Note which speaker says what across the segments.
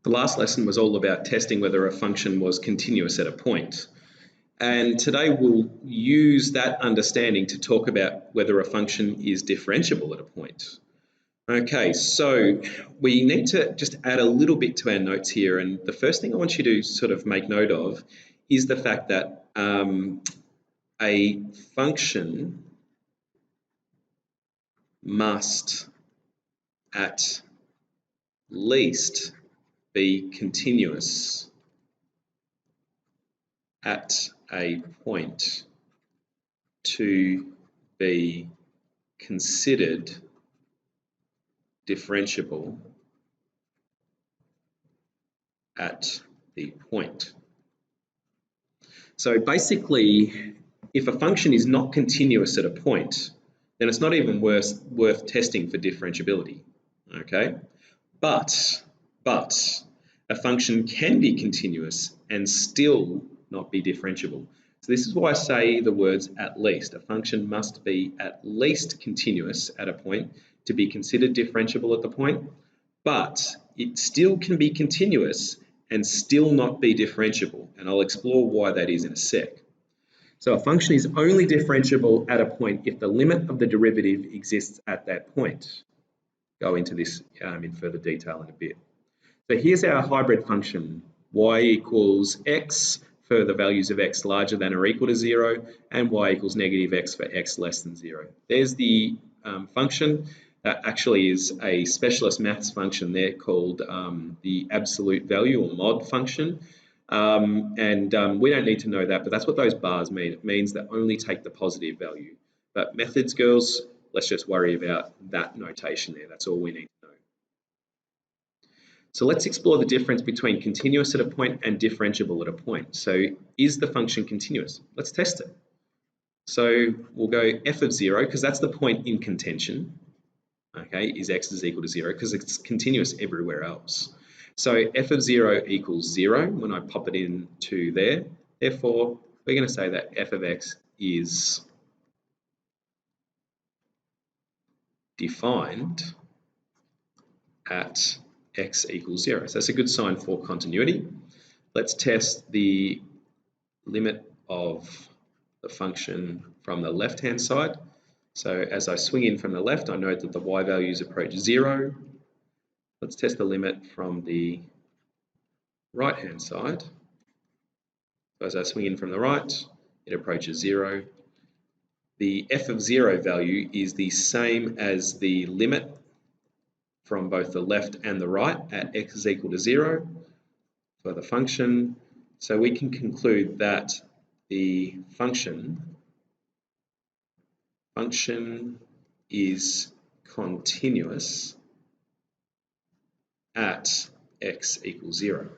Speaker 1: The last lesson was all about testing whether a function was continuous at a point. And today we'll use that understanding to talk about whether a function is differentiable at a point. Okay, so we need to just add a little bit to our notes here. And the first thing I want you to sort of make note of is the fact that a function must at least be continuous at a point to be considered differentiable at the point. So basically, if a function is not continuous at a point, then it's not even worth testing for differentiability, okay? But a function can be continuous and still not be differentiable. So this is why I say the words at least. A function must be at least continuous at a point to be considered differentiable at the point, but it still can be continuous and still not be differentiable. And I'll explore why that is in a sec. So a function is only differentiable at a point if the limit of the derivative exists at that point. Go into this in further detail in a bit. So here's our hybrid function, y equals x for the values of x larger than or equal to 0, and y equals negative x for x less than 0. There's the function. That actually is a specialist maths function there called the absolute value or mod function. We don't need to know that, but that's what those bars mean. It means that only take the positive value. But methods, girls, let's just worry about that notation there. That's all we need to know. So let's explore the difference between continuous at a point and differentiable at a point. So is the function continuous? Let's test it. So we'll go f of 0, because that's the point in contention. Okay, is x is equal to 0, because it's continuous everywhere else. So f of 0 equals 0 when I pop it into there. Therefore, we're going to say that f of x is defined at x equals 0. So that's a good sign for continuity. Let's test the limit of the function from the left-hand side. So as I swing in from the left, I note that the y values approach 0. Let's test the limit from the right-hand side. So as I swing in from the right, it approaches 0. The f of 0 value is the same as the limit from both the left and the right at x is equal to 0 for the function. So we can conclude that the function is continuous at x equals 0.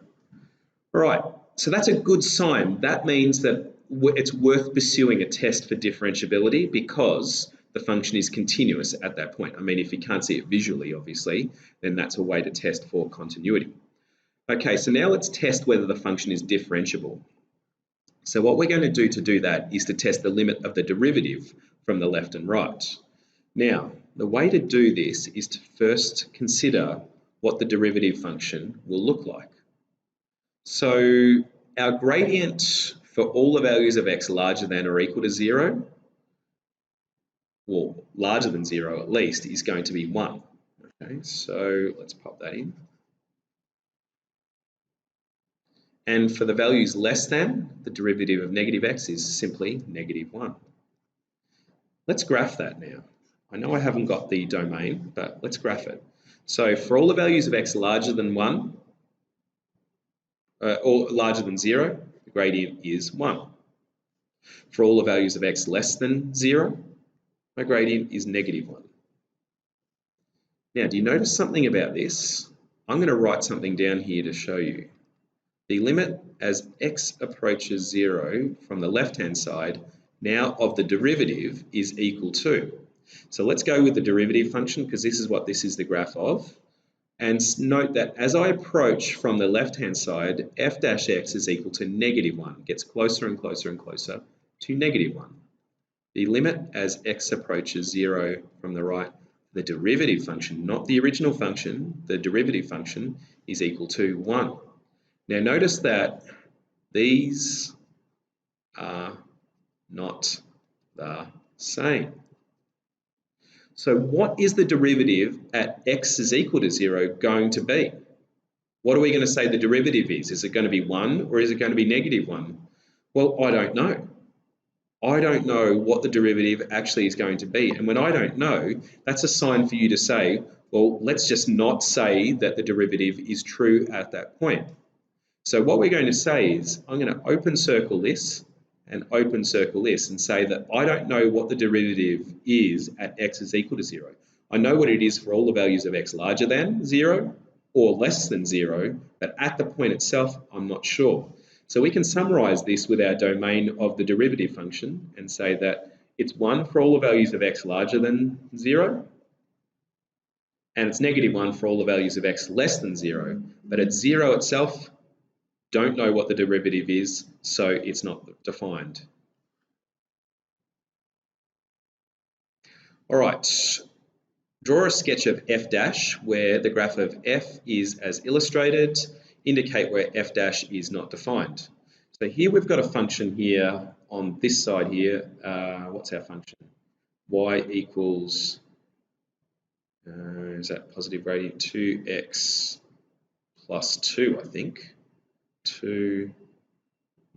Speaker 1: All right, so that's a good sign. That means that it's worth pursuing a test for differentiability because the function is continuous at that point. I mean, if you can't see it visually, obviously, then that's a way to test for continuity. Okay, so now let's test whether the function is differentiable. So what we're going to do that is to test the limit of the derivative from the left and right. Now, the way to do this is to first consider what the derivative function will look like. So our gradient for all the values of x larger than or equal to 0, well, larger than 0 at least, is going to be 1. Okay, so let's pop that in. And for the values less than, the derivative of negative x is simply negative 1. Let's graph that now. I know I haven't got the domain, but let's graph it. So for all the values of x larger than 1, or larger than 0, the gradient is 1. For all the values of x less than 0, my gradient is negative 1. Now, do you notice something about this? I'm going to write something down here to show you. The limit as x approaches 0 from the left-hand side now of the derivative is equal to. So let's go with the derivative function because this is what this is the graph of. And note that as I approach from the left-hand side, f dash x is equal to negative 1. It gets closer and closer and closer to negative 1. The limit as x approaches 0 from the right the derivative function, not the original function, the derivative function is equal to 1. Now notice that these are not the same. So what is the derivative at x is equal to 0 going to be? What are we going to say the derivative is? Is it going to be 1 or is it going to be negative 1? Well, I don't know. I don't know what the derivative actually is going to be. And when I don't know, that's a sign for you to say, well, let's just not say that the derivative is true at that point. So what we're going to say is, I'm going to open circle this and open circle this and say that I don't know what the derivative is at x is equal to 0. I know what it is for all the values of x larger than 0 or less than 0, but at the point itself, I'm not sure. So we can summarize this with our domain of the derivative function and say that it's 1 for all the values of x larger than 0, and it's negative 1 for all the values of x less than 0. But at 0 itself, don't know what the derivative is, so it's not defined. All right, draw a sketch of f dash where the graph of f is as illustrated, indicate where f dash is not defined. So here we've got a function here on this side here. What's our function? Y equals, is that positive gradient? 2x plus 2, I think. 2,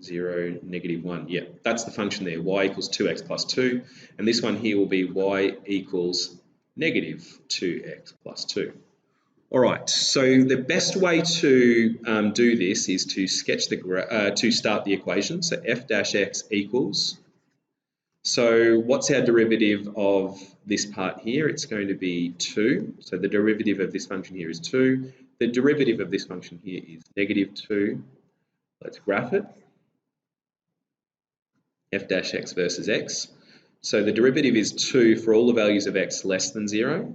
Speaker 1: 0, negative 1. Yeah, that's the function there. Y equals 2x plus 2. And this one here will be y equals negative 2x plus 2. All right, so the best way to do this is to sketch to start the equation. So f dash x equals. So what's our derivative of this part here? It's going to be 2. So the derivative of this function here is 2. The derivative of this function here is negative 2. Let's graph it. F dash x versus x. So the derivative is 2 for all the values of x less than 0.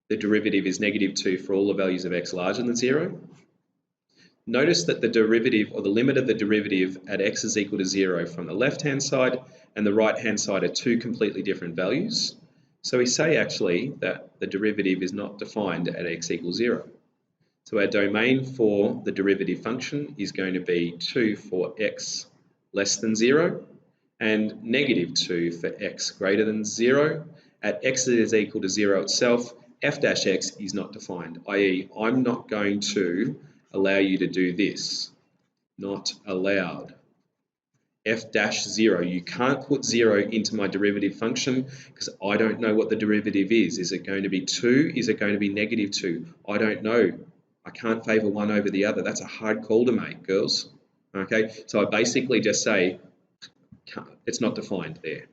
Speaker 1: The derivative is negative 2 for all the values of x larger than 0. Notice that the derivative or the limit of the derivative at x is equal to 0 from the left-hand side and the right-hand side are two completely different values. So we say actually that the derivative is not defined at x equals 0. So our domain for the derivative function is going to be 2 for x less than 0 and negative 2 for x greater than 0. At x is equal to 0 itself, f dash x is not defined, i.e. I'm not going to allow you to do this. Not allowed. F dash 0, you can't put 0 into my derivative function because I don't know what the derivative is. Is it going to be 2? Is it going to be negative 2? I don't know. I can't favour one over the other. That's a hard call to make, girls. Okay, so I basically just say it's not defined there.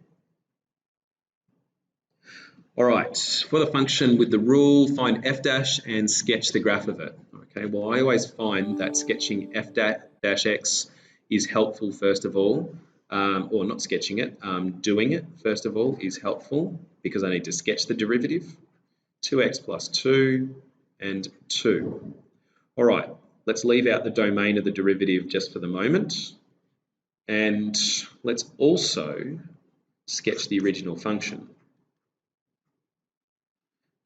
Speaker 1: All right, for the function with the rule, find f dash and sketch the graph of it. Okay, well, I always find that sketching f dash x is helpful first of all, or not sketching it, doing it first of all is helpful because I need to sketch the derivative. 2x plus 2 and 2. All right, let's leave out the domain of the derivative just for the moment. And let's also sketch the original function.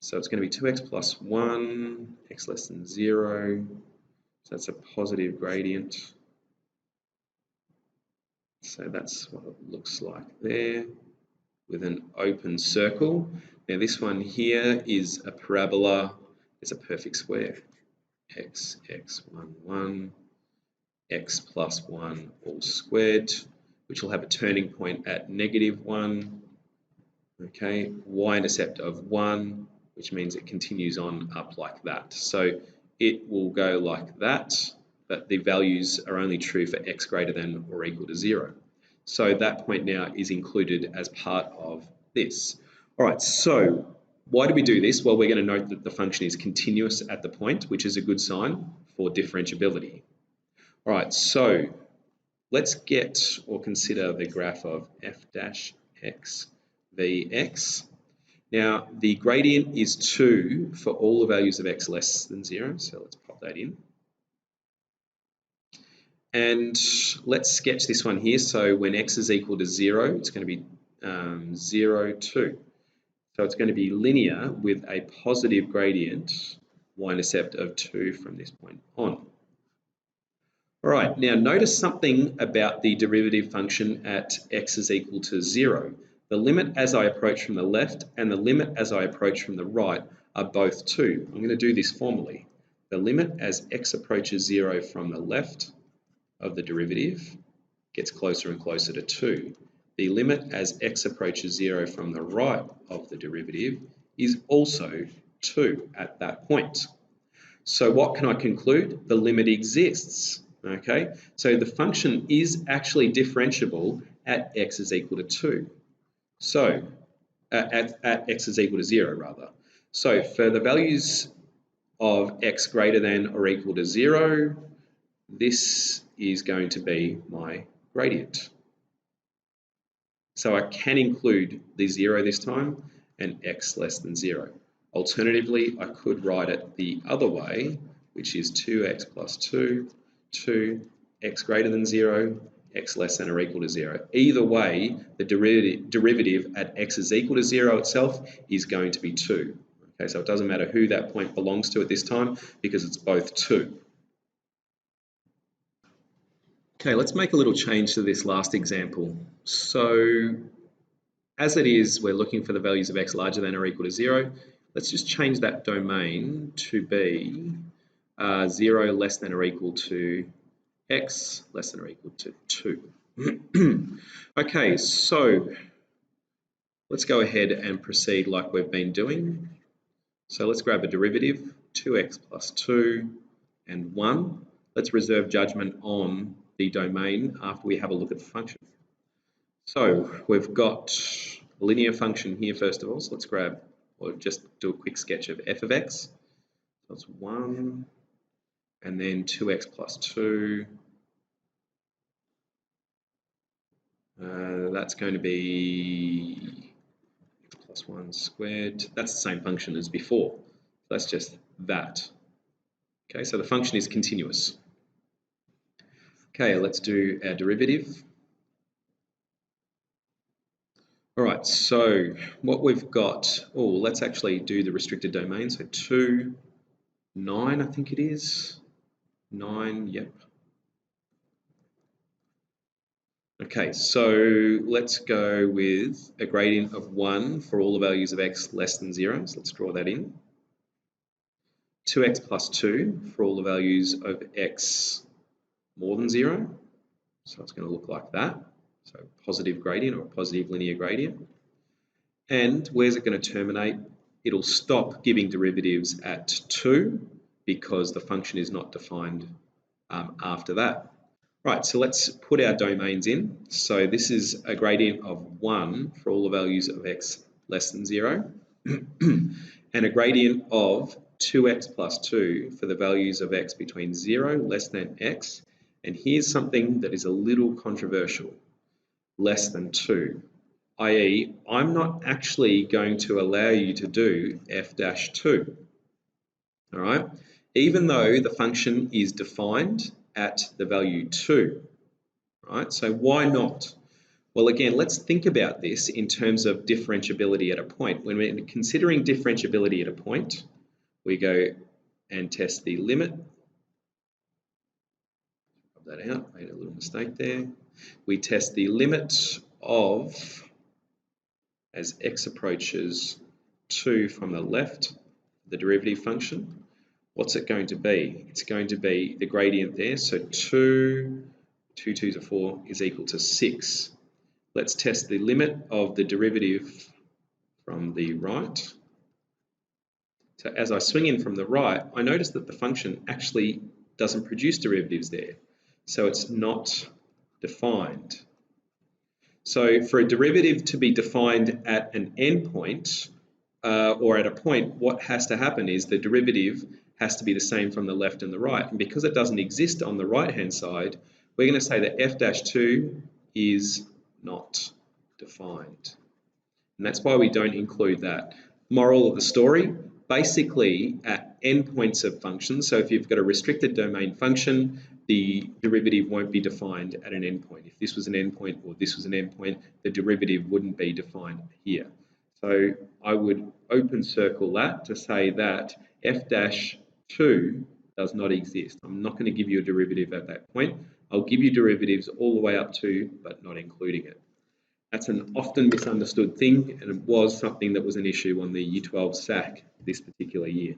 Speaker 1: So it's going to be 2x plus 1, x less than 0. So that's a positive gradient. So that's what it looks like there with an open circle. Now this one here is a parabola. It's a perfect square. X, 1, 1, x plus 1 all squared, which will have a turning point at negative 1. Okay, y-intercept of 1, which means it continues on up like that. So it will go like that, but the values are only true for x greater than or equal to 0. So that point now is included as part of this. All right, so why do we do this? Well, we're going to note that the function is continuous at the point, which is a good sign for differentiability. All right, so let's get or consider the graph of f dash x vx. Now, the gradient is 2 for all the values of x less than 0, so let's pop that in. And let's sketch this one here. So when x is equal to 0, it's going to be 0, 2. So it's going to be linear with a positive gradient y-intercept of 2 from this point on. All right, now notice something about the derivative function at x is equal to 0. The limit as I approach from the left and the limit as I approach from the right are both 2. I'm going to do this formally. The limit as x approaches 0 from the left of the derivative gets closer and closer to 2. The limit as x approaches 0 from the right of the derivative is also 2 at that point. So what can I conclude? The limit exists. Okay, so the function is actually differentiable at x is equal to 2. So at x is equal to 0 rather. So for the values of x greater than or equal to 0, this is going to be my gradient. So I can include the 0 this time and x less than 0. Alternatively, I could write it the other way, which is 2x plus 2, 2, x greater than 0, x less than or equal to 0. Either way, the derivative at x is equal to 0 itself is going to be 2. Okay, so it doesn't matter who that point belongs to at this time because it's both 2. Okay, let's make a little change to this last example. So as it is, we're looking for the values of x larger than or equal to 0. Let's just change that domain to be 0 less than or equal to x less than or equal to 2. Okay, so let's go ahead and proceed like we've been doing. So let's grab a derivative, 2x plus 2 and 1. Let's reserve judgment on the domain after we have a look at the function. So we've got a linear function here first of all. So let's grab, or just do a quick sketch of f of x. So that's 1, and then 2x plus 2. That's going to be x plus 1 squared. That's the same function as before. That's just that. Okay, so the function is continuous. Okay, let's do our derivative. All right, so what we've got, let's actually do the restricted domain. So 2, 9, I think it is. 9, yep. Okay, so let's go with a gradient of 1 for all the values of x less than 0. So let's draw that in. 2x plus 2 for all the values of x more than 0. So it's going to look like that. So positive gradient or a positive linear gradient. And where's it going to terminate? It'll stop giving derivatives at 2 because the function is not defined after that. Right, so let's put our domains in. So this is a gradient of 1 for all the values of x less than 0 and a gradient of 2x plus 2 for the values of x between 0 less than x. And here's something that is a little controversial, less than 2, i.e. I'm not actually going to allow you to do f-2, all right, even though the function is defined at the value 2, right? So why not? Well, again, let's think about this in terms of differentiability at a point. When we're considering differentiability at a point, we go and test the limit. That out, made a little mistake there. We test the limit of, as x approaches 2 from the left, the derivative function. What's it going to be? It's going to be the gradient there. So 2 2's are 4 is equal to 6. Let's test the limit of the derivative from the right. So as I swing in from the right, I notice that the function actually doesn't produce derivatives there. So it's not defined. So for a derivative to be defined at an endpoint or at a point, what has to happen is the derivative has to be the same from the left and the right. And because it doesn't exist on the right-hand side, we're going to say that f-2 is not defined. And that's why we don't include that. Moral of the story, basically at endpoints of functions, so if you've got a restricted domain function, the derivative won't be defined at an endpoint. If this was an endpoint or this was an endpoint, the derivative wouldn't be defined here. So I would open circle that to say that f-2 does not exist. I'm not going to give you a derivative at that point. I'll give you derivatives all the way up to, but not including it. That's an often misunderstood thing, and it was something that was an issue on the Year 12 SAC this particular year.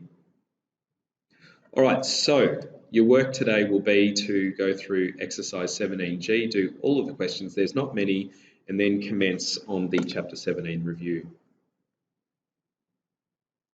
Speaker 1: All right, so your work today will be to go through exercise 17G, do all of the questions, there's not many, and then commence on the Chapter 17 review.